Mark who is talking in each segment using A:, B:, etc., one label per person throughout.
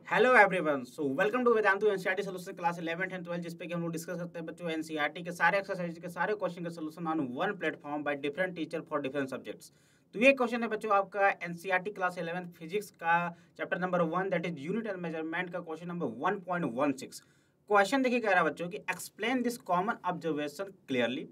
A: Hello everyone, so welcome to Vedantu NCERT solution class 11th and 12 जिस पे कि हम लोग डिस्कस करते हैं बच्चों एनसीईआरटी के सारे एक्सरसाइज के सारे क्वेश्चन के solution on one platform by different teacher for different subjects. तो ये क्वेश्चन है बच्चों आपका एनसीईआरटी क्लास 11 फिजिक्स का chapter number 1 that is unit and measurement का क्वेश्चन नंबर 1.16। क्वेश्चन देखिए कह रहा है बच्चों कि explain this common observation clearly.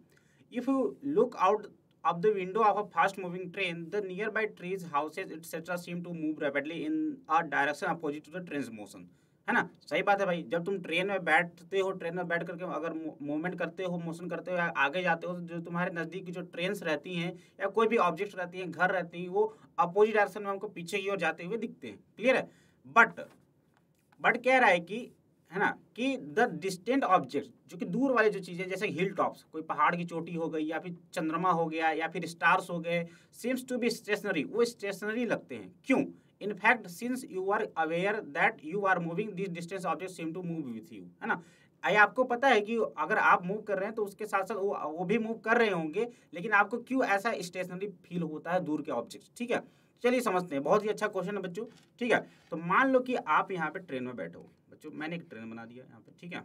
A: If you look out of the window of a fast moving train, the nearby trees, houses, etc. seem to move rapidly in a direction opposite to the train's motion। है ना, सही बात है भाई। जब तुम train में बैठते हो, ट्रेन में बैठ करके अगर मूवमेंट करते हो, मोशन करते हो या आगे जाते हो, तो जो तुम्हारे नज़दीक की जो ट्रेन्स रहती हैं या कोई भी ऑब्जेक्ट रहती हैं, घर रहती हैं, वो अपोजिट डायरेक्शन में हमको पीछे की ओर जाते हुए दिखते हैं। क्लियर है। बट कह रहा है कि है ना कि द डिस्टेंट ऑब्जेक्ट, जो कि दूर वाले जो चीज़ें जैसे हिल टॉप्स, कोई पहाड़ की चोटी हो गई या फिर चंद्रमा हो गया या फिर स्टार्स हो गए, सीम्स टू बी स्टेशनरी, वो स्टेशनरी लगते हैं। क्यों? In fact since you are aware that you are moving this distance object seem to move with you. है ना, ये आपको पता है कि अगर आप मूव कर रहे हैं तो उसके साथ साथ वो भी मूव कर रहे होंगे, लेकिन आपको क्यों ऐसा स्टेशनरी फील होता है दूर के ऑब्जेक्ट। ठीक है, चलिए समझते हैं। बहुत ही अच्छा क्वेश्चन है बच्चों। ठीक है, तो मान लो कि आप यहाँ पे ट्रेन में बैठे हो बच्चों, मैंने एक ट्रेन बना दिया यहाँ पे। ठीक है,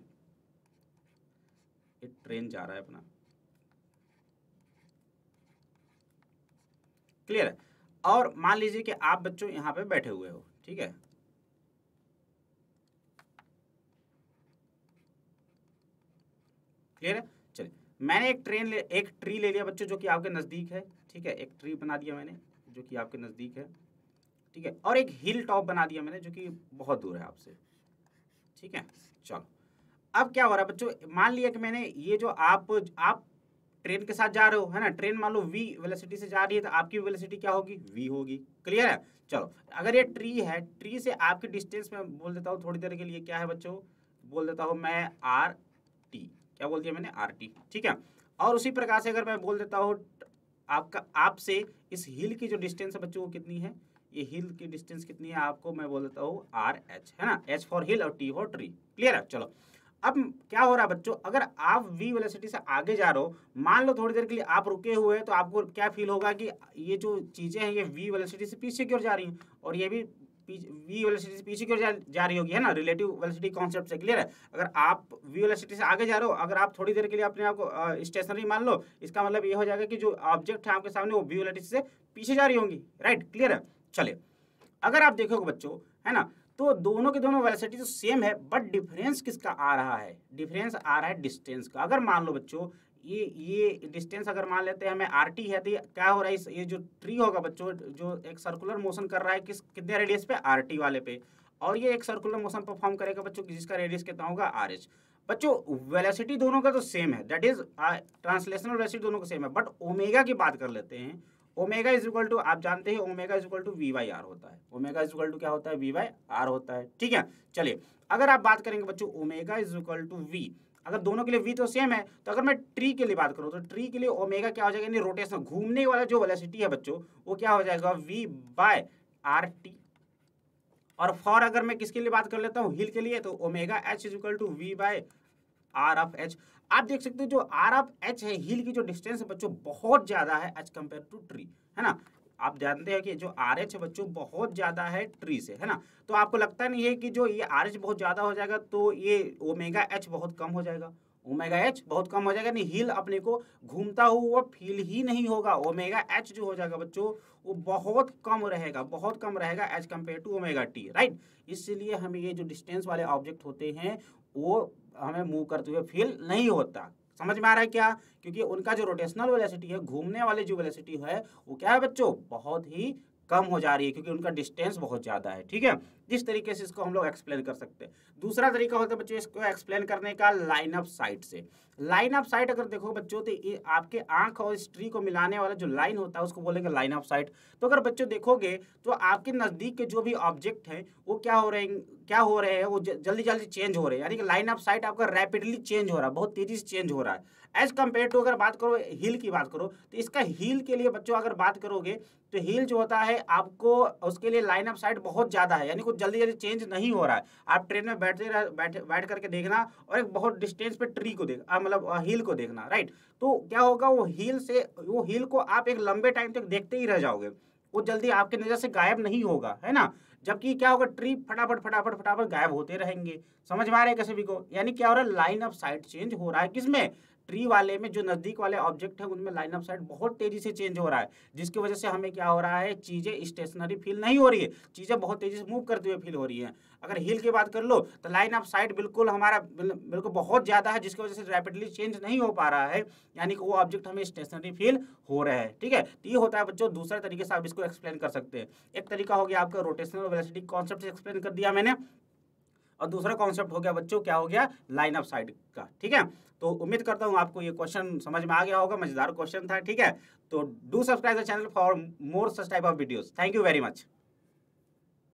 A: एक ट्रेन जा रहा है अपना। क्लियर है। और मान लीजिए कि आप बच्चों यहाँ पे बैठे हुए हो। ठीक है, क्लियर है। चलिए, मैंने एक ट्री ले लिया बच्चों जो कि आपके नज़दीक है। ठीक है, एक ट्री बना दिया मैंने जो कि आपके नज़दीक है। ठीक है, और एक हिल टॉप बना दिया मैंने जो कि बहुत दूर है आपसे। ठीक है, चलो अब क्या हो रहा है बच्चों, मान लिया कि मैंने ये जो आप ट्रेन के साथ जा रहे हो, है ना, ट्रेन मान लो v वेलोसिटी से जा रही है तो आपकी वेलोसिटी क्या होगी, v होगी। क्लियर है। चलो, अगर ये ट्री है, ट्री से आपकी डिस्टेंस में बोल देता हूँ थोड़ी देर के लिए, क्या है बच्चों, बोल देता हूँ मैं आर टी। क्या बोल दिया मैंने, आर टी। ठीक है, और उसी प्रकार से अगर मैं बोल देता हूँ आपका आपसे इस हिल की जो डिस्टेंस है बच्चों वो कितनी है, ये हिल की डिस्टेंस कितनी है आपको मैं बोल देता हूँ आर एच, है ना, एच फॉर हिल और टी फॉर ट्री। क्लियर है। चलो, अब क्या हो रहा है बच्चों, अगर आप v वेलोसिटी से आगे जा रहे हो, मान लो थोड़ी देर के लिए आप रुके हुए हैं, तो आपको क्या फील होगा कि ये जो चीजें हैं ये v वेलोसिटी से पीछे की ओर जा रही हैं और ये भी v वेलोसिटी से पीछे की ओर जा रही होगी, है ना, रिलेटिव वेलोसिटी कॉन्सेप्ट से। क्लियर है। अगर आप v वेलोसिटी से आगे जा रहे हो, अगर आप थोड़ी देर के लिए अपने आप को स्टेशनरी मान लो, इसका मतलब ये हो जाएगा कि जो ऑब्जेक्ट है आपके सामने वो v वेलोसिटी से पीछे जा रही होंगी। राइट, क्लियर है। चलिए, अगर आप देखोगे बच्चों, है ना, तो दोनों के दोनों वेलोसिटी तो सेम है, बट डिफरेंस किसका आ रहा है, डिफरेंस आ रहा है डिस्टेंस का। अगर मान लो बच्चों ये डिस्टेंस अगर मान लेते हैं हमें आर टी है, तो ये क्या हो रहा है, ये जो ट्री होगा बच्चों जो एक सर्कुलर मोशन कर रहा है कितने रेडियस पे, आर टी वाले पे, और ये एक सर्कुलर मोशन परफॉर्म करेगा बच्चों जिसका रेडियस कितना होगा, आर एच। बच्चों वेलोसिटी दोनों का तो सेम है, दैट इज ट्रांसलेशनल वेलोसिटी दोनों का सेम है, बट ओमेगा की बात कर लेते हैं। ओमेगा इज इक्वल टू, आप जानते हैं omega is equal to V by R होता है। ओमेगा इज इक्वल टू क्या होता है, वी बाई आर होता है। ठीक है, चलिए, अगर आप बात करेंगे बच्चों omega is equal to V, अगर दोनों के लिए v तो सेम है, तो अगर मैं ट्री के लिए बात करूं तो ट्री के लिए ओमेगा क्या हो जाएगा, यानी रोटेशन, घूमने वाला जो वेलोसिटी है बच्चों वो क्या हो जाएगा, v बाय आर टी। और फॉर अगर मैं किसके लिए बात कर लेता हूँ, हिल के लिए, तो omega H is equal to V by R of H. आप देख सकते हो जो आर ऑफ एच है, हिल की जो डिस्टेंस है बच्चों बहुत ज्यादा है एज कंपेयर टू ट्री, है ना। आप जानते हैं कि जो आर एच है बच्चों बहुत ज्यादा है ट्री से, है ना। तो आपको लगता नहीं है कि जो ये आर एच बहुत ज्यादा हो जाएगा तो ये ओमेगा एच बहुत कम हो जाएगा, ओमेगा एच बहुत कम हो जाएगा, नहीं हिल अपने को घूमता हुआ फील ही नहीं होगा। ओमेगा एच जो हो जाएगा बच्चों वो बहुत कम रहेगा, बहुत कम रहेगा as compared to omega T. Right, इसलिए हमें ये जो डिस्टेंस वाले ऑब्जेक्ट होते हैं वो हमें मूव करते हुए फील नहीं होता। समझ में आ रहा है क्या, क्योंकि उनका जो रोटेशनल वेलोसिटी है, घूमने वाली जो वेलोसिटी है वो क्या है बच्चों, बहुत ही कम हो जा रही है, क्योंकि उनका डिस्टेंस बहुत ज्यादा है। ठीक है, इस तरीके से इसको हम लोग एक्सप्लेन कर सकते हैं। दूसरा तरीका होता है बच्चों इसको एक्सप्लेन करने का लाइन ऑफ साइट से। लाइन ऑफ साइट अगर देखो बच्चों तो ये आपके आंख और इस ट्री को मिलाने वाला जो लाइन होता है उसको बोलेंगे लाइन ऑफ साइट। तो अगर बच्चों देखोगे तो आपके नजदीक के जो भी ऑब्जेक्ट हैं वो क्या हो रहे हैं, वो जल्दी जल्दी चेंज हो रहे हैं, यानी कि लाइन ऑफ साइट आपका रैपिडली चेंज हो रहा है, बहुत तेजी से चेंज हो रहा है एज कम्पेयर टू, अगर बात करो हिल की बात करो तो इसका हिल के लिए बच्चों अगर बात करोगे तो हिल जो होता है आपको उसके लिए लाइन ऑफ साइट बहुत ज्यादा है, यानी कुछ जल्दी जल्दी चेंज नहीं हो रहा है। आप ट्रेन में बैठ करके देखना और एक बहुत डिस्टेंस पे ट्री को मतलब हिल को देखना। राइट, तो क्या होगा, वो हिल को आप एक लंबे टाइम तक देखते ही रह जाओगे, वो जल्दी आपके नजर से गायब नहीं होगा, है ना। जबकि क्या होगा, ट्री फटाफट फटाफट फटाफट गायब होते रहेंगे। समझ में आ रहा है क्या सभी को? यानी क्या हो रहा है, लाइन ऑफ साइट चेंज हो रहा है किसमें, ट्री वाले में। जो नजदीक वाले ऑब्जेक्ट है उनमें लाइन ऑफ साइट बहुत तेजी से चेंज हो रहा है, जिसकी वजह से हमें क्या हो रहा है, चीजें स्टेशनरी फील नहीं हो रही है, चीजें बहुत तेजी से मूव करते हुए फील हो रही है। अगर हिल की बात कर लो तो लाइन ऑफ साइट बिल्कुल हमारा बिल्कुल बहुत ज्यादा है, जिसकी वजह से रैपिडली चेंज नहीं हो पा रहा है, यानी कि वो ऑब्जेक्ट हमें स्टेशनरी फील हो रहा है। ठीक है, तो ये होता है बच्चों दूसरे तरीके से आप इसको एक्सप्लेन कर सकते हैं। एक तरीका हो गया आपका रोटेशनल वेलोसिटी कॉन्सेप्ट एक्सप्लेन कर दिया मैंने, और दूसरा कॉन्सेप्ट हो गया बच्चों, क्या हो गया, लाइन ऑफ साइट का। ठीक है, तो उम्मीद करता हूँ आपको ये क्वेश्चन समझ में आ गया होगा, मजेदार क्वेश्चन था। ठीक है, तो do subscribe the channel for more such type of videos. Thank you very much.